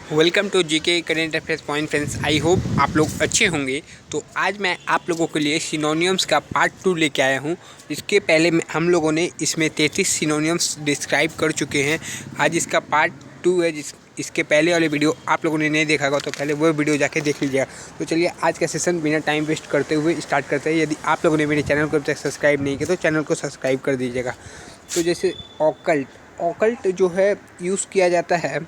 Welcome to GK current affairs point friends. I hope आप लोग अच्छे होंगे। तो आज मैं आप लोगों के लिए सिनोनियम्स का पार्ट 2 लेके आया हूँ। इसके पहले हम लोगों ने इसमें 33 सिनोनियम्स डिस्क्राइब कर चुके हैं। आज इसका पार्ट 2 है। इसके पहले वाले वीडियो आप लोगों ने नहीं देखा होगा तो पहले वो वीडियो जाके देख लीजिएगा। तो चलिए आज का सेशन बिना टाइम वेस्ट करते हुए स्टार्ट करते हैं। यदि आप लोगों ने मेरे चैनल को अभी तक सब्सक्राइब नहीं किया तो चैनल को सब्सक्राइब कर दीजिएगा। तो जैसे ऑकल्ट जो है यूज़ किया जाता है,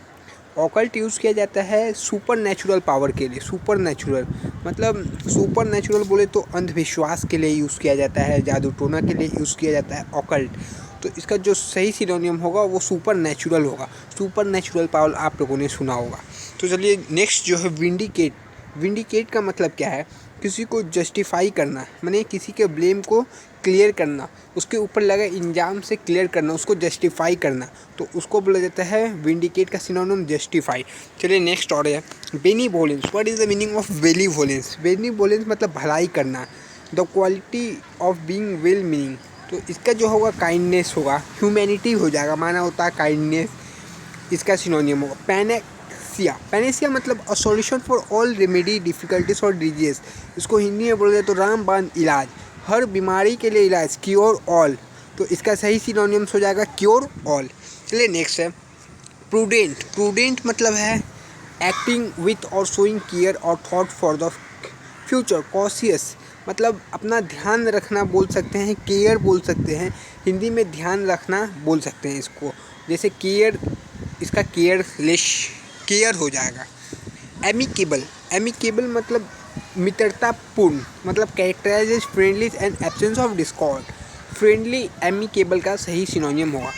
ऑकल्ट यूज़ किया जाता है सुपर नेचुरल पावर के लिए। सुपर नेचुरल मतलब सुपर नेचुरल बोले तो अंधविश्वास के लिए यूज़ किया जाता है, जादू टोना के लिए यूज़ किया जाता है ऑकल्ट। तो इसका जो सही सिनोनियम होगा वो सुपर नेचुरल होगा। सुपर नेचुरल पावर आप लोगों ने सुना होगा। तो चलिए नेक्स्ट जो है विंडिकेट। विंडिकेट का मतलब क्या है? किसी को जस्टिफाई करना, माने किसी के ब्लेम को क्लियर करना, उसके ऊपर लगा इल्ज़ाम से क्लियर करना, उसको जस्टिफाई करना, तो उसको बोला जाता है विंडिकेट का सिनोनिम जस्टिफाई। चलिए नेक्स्ट और है benevolence. What is the meaning of benevolence? Benevolence मतलब भलाई करना, the quality of being well meaning. तो इसका जो होगा काइंडनेस होगा, ह्यूमैनिटी हो जाएगा, माना होता है काइंडनेस, इसका सिनोनियम होगा पैनेसिया। पैनेसिया मतलब a solution for all remedy difficulties और डिजीज। इसको हिंदी में बोल तो रामबाण इलाज, हर बीमारी के लिए इलाज, क्योर ऑल। तो इसका सही सिनोनियम्स हो जाएगा क्योर ऑल। चलिए नेक्स्ट है प्रूडेंट। प्रूडेंट मतलब है एक्टिंग विथ और शोइंग केयर और thought for the future. Cautious मतलब अपना ध्यान रखना बोल सकते हैं, केयर बोल सकते हैं, हिंदी में ध्यान रखना बोल सकते हैं इसको। जैसे केयर, इसका केयरलेस, केयर हो जाएगा। एमिकेबल। एमिकेबल मतलब मित्रतापूर्ण, मतलब कैरेक्टराइजेज friendly and absence of Discord. Friendly amicable का सही सिनोनियम होगा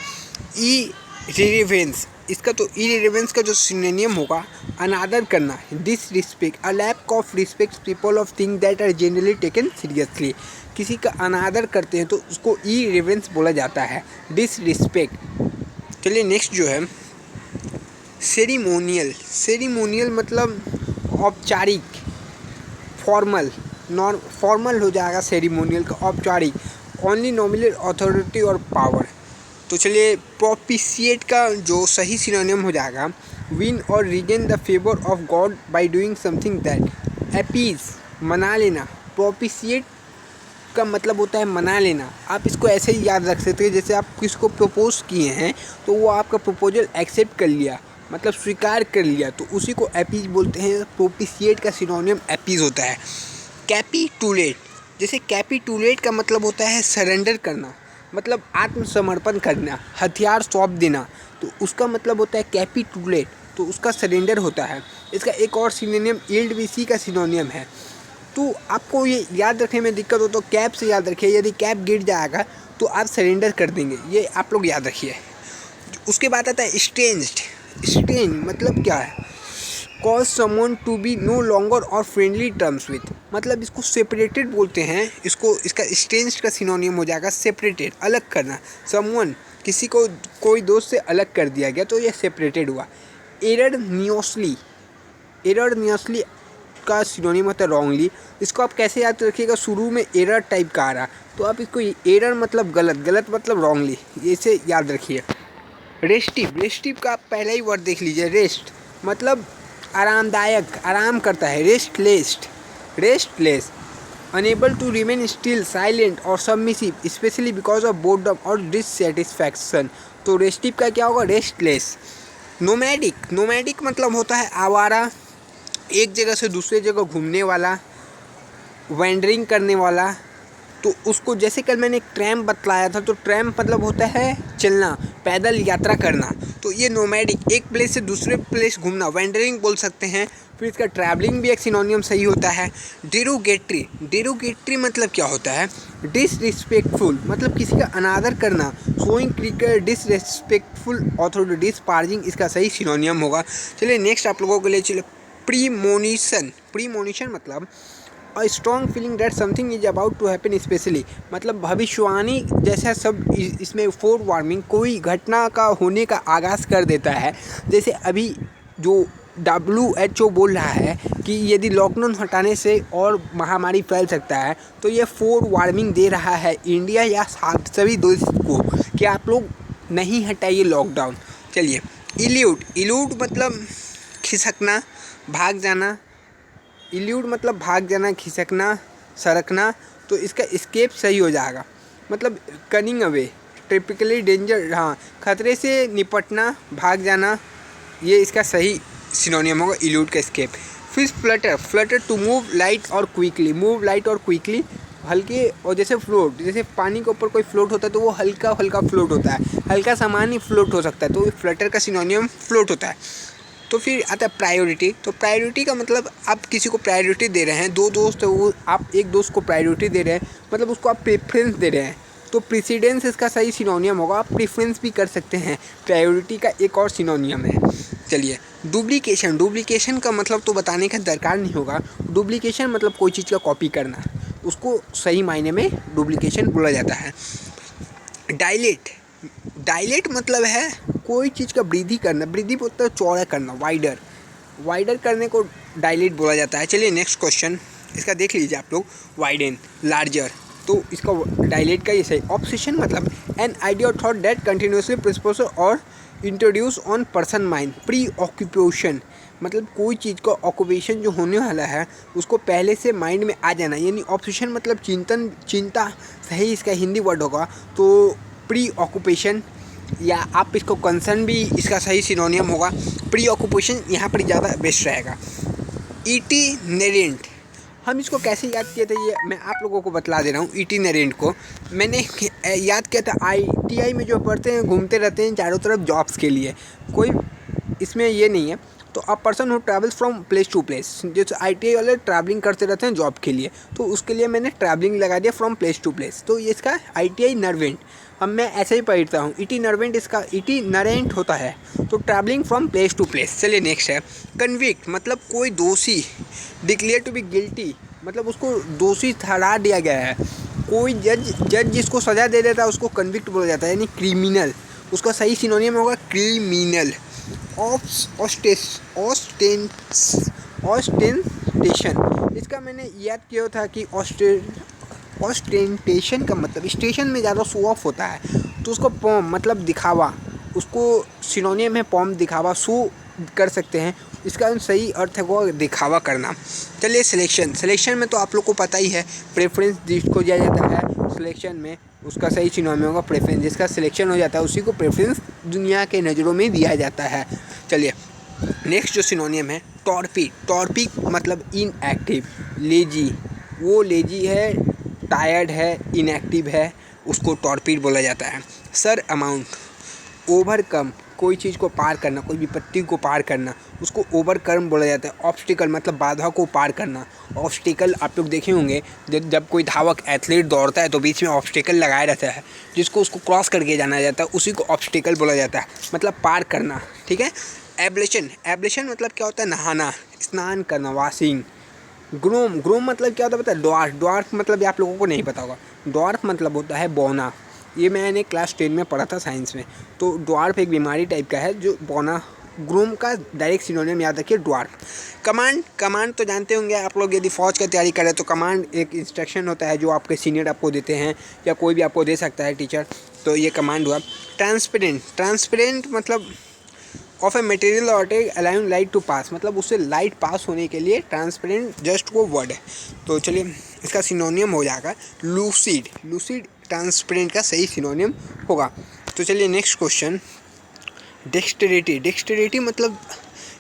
इरेवेंस। इसका तो इरेवेंस का जो सिनोनियम होगा अनादर करना, disrespect, a lack of respect people of thing that are generally taken seriously. किसी का अनादर करते हैं तो उसको इरेवेंस बोला जाता है, डिसरिस्पेक्ट। चलिए नेक्स्ट जो है सेरिमोनियल। सेरिमोनियल मतलब औपचारिक, फॉर्मल, फॉर्मल हो जाएगा सेरिमोनियल का, औपचारिक, ओनली नॉमिनल अथॉरिटी और पावर। तो चलिए प्रोपिशिएट का जो सही सिनोनियम हो जाएगा विन और regain the favour of God by doing something that appease, मना लेना। प्रोपिशिएट का मतलब होता है मना लेना। आप इसको ऐसे ही याद रख सकते हैं, जैसे आप किसको प्रपोज किए हैं तो वो आपका प्रपोजल एक्सेप्ट कर लिया, मतलब स्वीकार कर लिया, तो उसी को अपीज बोलते हैं। प्रोपिशिएट का सिनोनियम अपीज होता है। कैपिटुलेट। जैसे कैपिटुलेट का मतलब होता है सरेंडर करना, मतलब आत्मसमर्पण करना, हथियार सौंप देना, तो उसका मतलब होता है कैपिटुलेट, तो उसका सरेंडर होता है। इसका एक और सिनोनियम यील्ड भी इसी का सिनोनियम है। तो आपको ये याद रखने में दिक्कत हो तो कैप से याद रखिए, यदि कैप गिर जाएगा तो आप सरेंडर कर देंगे, ये आप लोग याद रखिए। उसके बाद आता है इस्ट्रेंज्ड। इस्ट्रेंज मतलब क्या है? Cause someone to be no longer और फ्रेंडली टर्म्स विथ, मतलब इसको सेपरेटेड बोलते हैं। इसको, इसका इस्ट्रेंज्ड का सिनोनियम हो जाएगा सेपरेटेड, अलग करना। समवन किसी को, कोई दोस्त से अलग कर दिया गया तो ये सेपरेटेड हुआ। एररनियसली। एररनियसली का सिनोनिम होता है रॉन्गली। इसको आप कैसे याद रखिएगा? शुरू में एरर टाइप का आ रहा तो आप इसको एरर मतलब गलत, गलत मतलब रॉन्गली, इसे याद रखिए। रेस्टिव। रेस्टिव का आप पहला ही वर्ड देख लीजिए, रेस्ट मतलब आरामदायक, आराम करता है। Restless. Restless unable to remain still, silent और submissive specially because of boredom और डिससेटिस्फैक्शन। तो रेस्टिव का क्या होगा? रेस्टलेस। नोमैडिक। नोमैडिक मतलब होता है आवारा, एक जगह से दूसरे जगह घूमने वाला, वैंडरिंग करने वाला। तो उसको जैसे कल मैंने एक ट्रैम बतलाया था, तो ट्रैम मतलब होता है चलना, पैदल यात्रा करना। तो ये नोमैडिक, एक प्लेस से दूसरे प्लेस घूमना, वैंडरिंग बोल सकते हैं। फिर इसका ट्रैवलिंग भी एक सिनोनियम सही होता है। डेरोगेटरी। डेरोगेटरी मतलब क्या होता है? डिसरिस्पेक्टफुल, मतलब किसी का अनादर करना। शोइंग क्रिकर डिसरिस्पेक्टफुल अथॉरिटी, डिसपार्जिंग इसका सही सिनोनियम होगा। चलिए नेक्स्ट आप लोगों के लिए चलिए प्रीमोनिशन। प्रीमोनिशन मतलब a strong feeling that something is about to happen especially, मतलब भविष्यवाणी जैसा सब इसमें फोर वार्मिंग, कोई घटना का होने का आगाज़ कर देता है। जैसे अभी जो WHO बोल रहा है कि यदि लॉकडाउन हटाने से और महामारी फैल सकता है, तो ये फोर वार्मिंग दे रहा है इंडिया या सभी देश को कि आप लोग नहीं हटाइए लॉकडाउन। चलिए इल्यूड। इल्यूड मतलब खिसकना, भाग जाना। इल्यूड मतलब भाग जाना, खिसकना, सरकना। तो इसका एस्केप सही हो जाएगा, मतलब कनिंग अवे, टिपिकली डेंजर, हाँ खतरे से निपटना, भाग जाना, ये इसका सही सिनोनियम होगा इल्यूड का एस्केप। फिर flutter, flutter to move light और क्विकली, मूव लाइट और क्विकली, हल्के, और जैसे फ्लोट, जैसे पानी के ऊपर कोई फ्लोट होता है तो वो हल्का हल्का फ्लोट होता है, हल्का सामान ही फ्लोट हो सकता है, तो फ्लटर का सिनोनियम फ्लोट होता है। तो फिर आता है प्रायोरिटी। तो प्रायोरिटी का मतलब आप किसी को प्रायोरिटी दे रहे हैं, दो दोस्त है वो, आप एक दोस्त को प्रायोरिटी दे रहे हैं, मतलब उसको आप प्रेफरेंस दे रहे हैं, तो प्रेसिडेंस इसका सही सिनोनियम होगा। आप प्रेफरेंस भी कर सकते हैं, प्रायोरिटी का एक और सिनोनियम है। चलिए, डुप्लीकेशन, डुप्लीकेशन का मतलब तो बताने का दरकार नहीं होगा। डुप्लीकेशन मतलब कोई चीज़ का कॉपी करना, उसको सही मायने में डुप्लीकेशन बोला जाता है। डायलेट, डायलेट मतलब है कोई चीज़ का वृद्धि करना, वृद्धि बोलते हैं चौड़ा करना, वाइडर, वाइडर करने को डायलेट बोला जाता है। चलिए नेक्स्ट क्वेश्चन, इसका देख लीजिए आप लोग, वाइडन, लार्जर, तो इसका डायलेट का ये सही। ऑब्सेशन मतलब an idea thought that continuously preoccupies और introduce on person mind. Preoccupation मतलब कोई चीज़ का ऑक्यूपेशन जो होने वाला है उसको पहले से माइंड में आ जाना, यानी ऑब्सेशन मतलब चिंतन, चिंता सही इसका हिंदी वर्ड होगा। तो प्री ऑक्यूपेशन, या आप इसको कंसर्न भी इसका सही सिनोनियम होगा। प्री ऑक्यूपेशन यहाँ पर ज़्यादा बेस्ट रहेगा। इटिनेरेंट, हम इसको कैसे याद किए थे ये मैं आप लोगों को बतला दे रहा हूँ। इटिनेरेंट को मैंने याद किया था, ITI में जो पढ़ते हैं घूमते रहते हैं चारों तरफ जॉब्स के लिए, कोई इसमें ये नहीं है। तो a person who travels from place to place, जैसे ITI वाले ट्रैवलिंग करते रहते हैं जॉब के लिए, तो उसके लिए मैंने ट्रैवलिंग लगा दिया फ्रॉम प्लेस टू प्लेस। तो ये इसका ITI नर्वेंट, अब मैं ऐसे ही पढ़ता हूँ, इटिनरेंट इसका इटिनरेंट होता है, तो travelling from place to place. चलिए नेक्स्ट है कन्विक्ट, मतलब कोई दोषी, डिक्लेयर टू बी गिल्टी मतलब उसको दोषी ठहरा दिया गया है। कोई जज जिसको सज़ा दे देता है उसको कन्विक्ट बोला जाता है, यानी क्रिमिनल, उसका सही सिनोनियम होगा क्रिमिनल। ऑस्टेंटेशन, इसका मैंने याद किया था कि ऑस्टेंटेशन का मतलब स्टेशन में ज़्यादा शो ऑफ होता है, तो उसको पॉम मतलब दिखावा, उसको सिनोनियम है पॉम, दिखावा, शो कर सकते हैं, इसका सही अर्थ है वो दिखावा करना। चलिए सिलेक्शन, सिलेक्शन में तो आप लोग को पता ही है, प्रेफरेंस जिसको दिया जाता है सिलेक्शन में उसका सही सिनोनियम होगा प्रेफरेंस, जिसका सिलेक्शन हो जाता है उसी को प्रेफरेंस दुनिया के नज़रों में दिया जाता है। चलिए नेक्स्ट जो सिनोनियम है टॉर्पिड, टॉर्पिड मतलब इनएक्टिव, लेजी, वो लेजी है, टायर्ड है, इनएक्टिव है, उसको टॉर्पिड बोला जाता है। सर अमाउंट, ओवरकम, कोई चीज़ को पार करना, कोई विपत्ति को पार करना, उसको ओवरकम बोला जाता है। ऑब्स्टिकल मतलब बाधा को पार करना, ऑब्स्टिकल आप लोग देखे होंगे जब कोई धावक एथलीट दौड़ता है तो बीच में ऑब्स्टिकल लगाया रहता है जिसको उसको क्रॉस करके जाना जाता है, उसी को ऑब्स्टिकल बोला जाता है, मतलब पार करना, ठीक है। एब्लेशन, एब्लेशन मतलब क्या होता है, नहाना, स्नान करना, वॉशिंग। ग्रोम, ग्रोम मतलब क्या होता है पता है, ड्वार्फ, ड्वार्फ मतलब आप लोगों को नहीं पता होगा, ड्वार्फ मतलब होता है बौना, ये मैंने क्लास 10 में पढ़ा था साइंस में। तो ड्वार्फ एक बीमारी टाइप का है जो बौना। ग्रूम का डायरेक्ट सिनोनियम याद रखिए ड्वार्फ। कमांड, कमांड तो जानते होंगे आप लोग, यदि फौज की तैयारी कर रहे हैं तो कमांड एक इंस्ट्रक्शन होता है जो आपके सीनियर आपको देते हैं या कोई भी आपको दे सकता है टीचर, तो ये कमांड हुआ। ट्रांसपेरेंट, ट्रांसपेरेंट मतलब ऑफ ए मटेरियल और अलाउइंग लाइट टू पास, मतलब उससे लाइट पास होने के लिए ट्रांसपेरेंट जस्ट वो वर्ड है। तो चलिए इसका सिनोनियम हो जाएगा लूसिड, लूसिड ट्रांसपेरेंट का सही सिनोनियम होगा। तो चलिए नेक्स्ट क्वेश्चन, डेक्सटेरिटी, डेक्सटेरिटी मतलब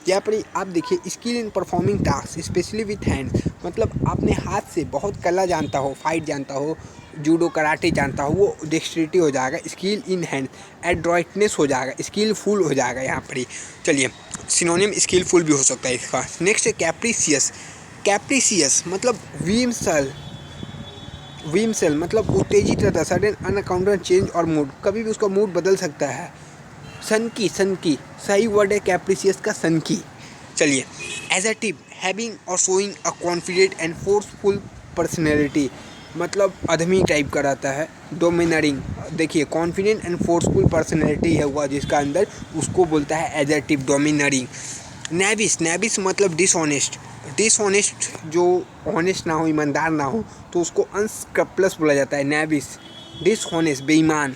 यहाँ पर आप देखिए skill in performing task specially with hand, मतलब आपने हाथ से बहुत कला जानता हो, फाइट जानता हो, जूडो कराटे जानता हो, वो डेक्सटेरिटी हो जाएगा। स्किल इन हैंड, एड्रॉइटनेस हो जाएगा, स्किलफुल हो जाएगा यहाँ पर ही। चलिए सिनोनियम स्किलफुल भी हो सकता है इसका। नेक्स्ट है कैप्रिसियस, कैप्रिसियस मतलब विमसल, विमसेल मतलब उत्तेजित रहता है, सडन अनअकाउंटेबल चेंज और मूड, कभी भी उसका मूड बदल सकता है। सनकी, सनकी सही वर्ड है कैप्रिसियस का, सनकी। चलिए एजर्टिव, हैविंग और showing a confident and forceful personality, मतलब आदमी टाइप का रहता है। डोमिनरिंग, देखिए कॉन्फिडेंट एंड फोर्सफुल पर्सनैलिटी है हुआ जिसका अंदर, उसको बोलता है एजर्टिव, डोमिनरिंग। नेविस, नेविस मतलब डिसऑनेस्ट, डिसऑनेस्ट जो ऑनेस्ट ना हो, ईमानदार ना हो, तो उसको अनस्क्रप्लस बोला जाता है, नेविस, डिसऑनेस्ट बेईमान।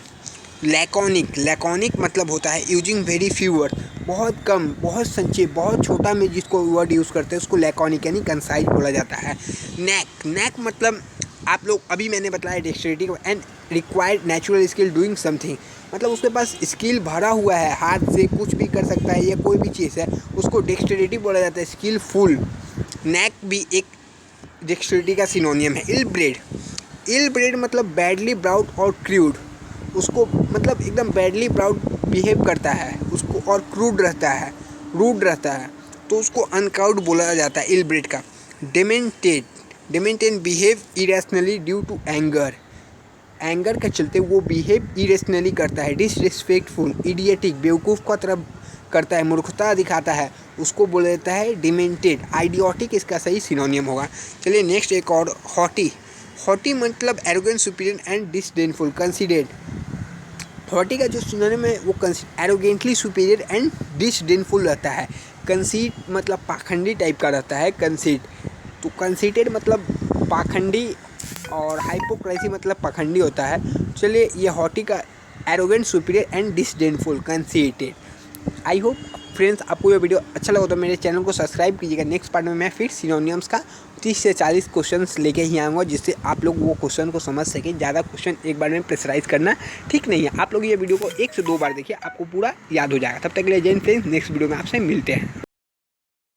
लैकोनिक मतलब होता है यूजिंग वेरी फ्यू वर्ड, बहुत कम, बहुत संक्षेप, बहुत छोटा में जिसको वर्ड यूज़ करते हैं उसको लैकोनिक यानी कंसाइज बोला जाता है। नैक मतलब आप लोग अभी मैंने बताया dexterity and required natural skill doing something, मतलब उसके पास स्किल भरा हुआ है, हाथ से कुछ भी कर सकता है या कोई भी चीज़ है उसको डेक्स्ट्रिटी बोला जाता है, स्किलफुल। नैक भी एक डेक्स्ट्रिटी का सिनोनियम है। इल ब्रेड मतलब बैडली ब्राउड और क्रूड, उसको मतलब एकदम बैडली ब्राउड बिहेव करता है उसको, और क्रूड रहता है, रूड रहता है, तो उसको अनकाउड बोला जाता है इल ब्रेड का। डेमेंटेड behave irrationally due to anger के चलते वो बिहेव इरेशनली करता है। डिसरिस्पेक्टफुल, इडियटिक, बेवकूफ़ का तरफ करता है, मूर्खता दिखाता है, उसको बोला जाता है डिमेंटेड। आइडियोटिक इसका सही सिनोनियम होगा। चलिए नेक्स्ट एक और, हॉटी मतलब arrogant, superior and disdainful, considered. Haughty का जो सिनोनिम है वो एरोगेंटली सुपीरियर एंड डिसडेनफुल रहता है। कंसीट मतलब पाखंडी टाइप का रहता है कंसीट, तो कंसीटेड मतलब पाखंडी, और हाइपोक्रेसी मतलब पाखंडी होता है। चलिए ये हॉटी का arrogant, superior and disdainful, conceited. I hope friends आपको ये वीडियो अच्छा लगा तो मेरे चैनल को सब्सक्राइब कीजिएगा। नेक्स्ट पार्ट में मैं फिर सिनोनियम्स का 30 से 40 क्वेश्चंस लेके ही आऊँगा, जिससे आप लोग वो क्वेश्चन को समझ सकें। ज़्यादा क्वेश्चन एक बार में प्रेशराइज करना ठीक नहीं है। आप लोग ये वीडियो को 1 से 2 बार देखिए, आपको पूरा याद हो जाएगा। तब तक के लिए जय हिंद फ्रेंड्स, नेक्स्ट वीडियो में आपसे मिलते हैं।